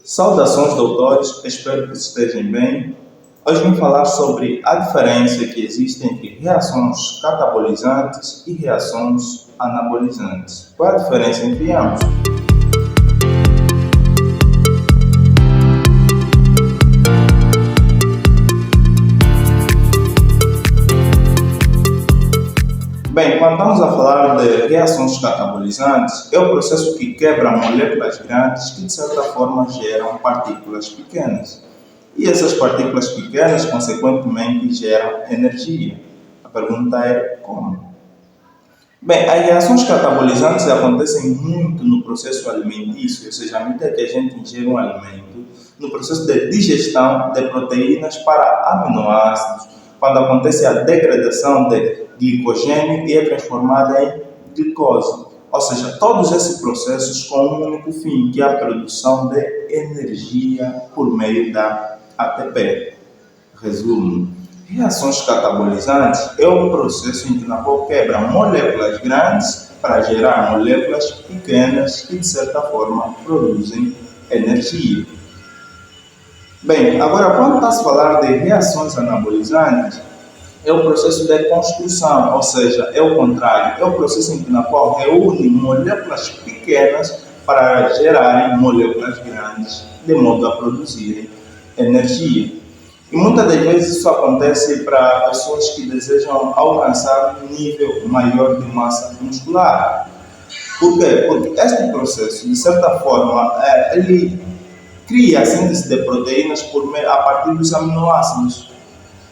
Saudações, doutores, espero que estejam bem. Hoje vim falar sobre a diferença que existe entre reações catabolizantes e reações anabolizantes. Qual é a diferença entre ambos? Bem, quando estamos a falar de reações catabolizantes, é o processo que quebra moléculas grandes que, de certa forma, geram partículas pequenas. E essas partículas pequenas, consequentemente, geram energia. A pergunta é como? Bem, as reações catabolizantes acontecem muito no processo alimentício, ou seja, à medida que a gente ingere um alimento, no processo de digestão de proteínas para aminoácidos, quando acontece a degradação de glicogênio e é transformada em glicose. Ou seja, todos esses processos com um único fim, que é a produção de energia por meio da ATP. Resumo: reações catabolizantes é o processo em que na qual quebra moléculas grandes para gerar moléculas pequenas que, de certa forma, produzem energia. Bem, agora quando está a falar de reações anabolizantes, é o processo de construção, ou seja, é o contrário, é o processo em que na qual reúne moléculas pequenas para gerarem moléculas grandes, de modo a produzirem energia. E muitas das vezes isso acontece para pessoas que desejam alcançar um nível maior de massa muscular. Por quê? Porque este processo, de certa forma, ele cria a síntese de proteínas a partir dos aminoácidos.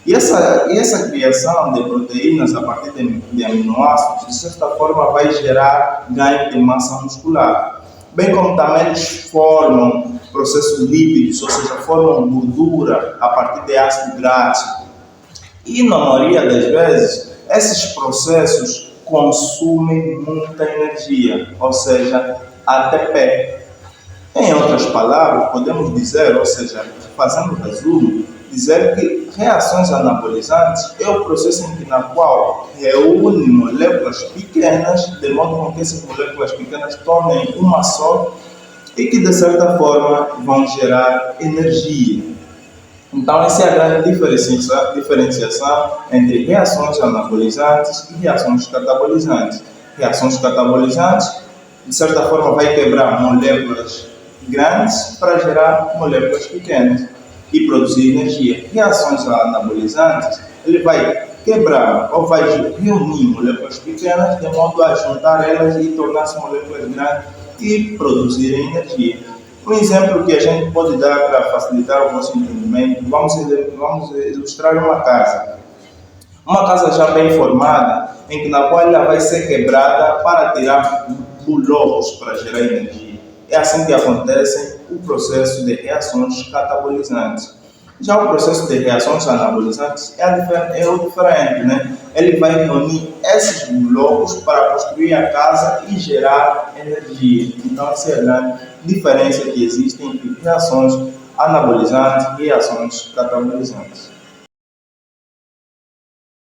E essa criação de proteínas a partir de aminoácidos, de certa forma, vai gerar ganho de massa muscular. Bem como também eles formam processos lípidos, ou seja, formam gordura a partir de ácido grátis. E, na maioria das vezes, esses processos consumem muita energia, ou seja, ATP. Em outras palavras, podemos dizer, ou seja, fazendo resumo, dizer que reações anabolizantes é o processo em que na qual reúne moléculas pequenas, de modo com que essas moléculas pequenas tornem uma só e que, de certa forma, vão gerar energia. Então, essa é a grande diferenciação entre reações anabolizantes e reações catabolizantes. Reações catabolizantes, de certa forma, vai quebrar moléculas grandes para gerar moléculas pequenas e produzir energia. Reações anabolizantes, ele vai quebrar ou vai reunir moléculas pequenas de modo a juntar elas e tornar-se moléculas grandes e produzirem energia. Um exemplo que a gente pode dar para facilitar o nosso entendimento, vamos ilustrar uma casa. Uma casa já bem formada, em que na qual ela vai ser quebrada para tirar blocos para gerar energia. É assim que acontece o processo de reações catabolizantes. Já o processo de reações anabolizantes é o diferente, né? Ele vai reunir esses blocos para construir a casa e gerar energia. Então, essa é a grande diferença que existe entre reações anabolizantes e reações catabolizantes.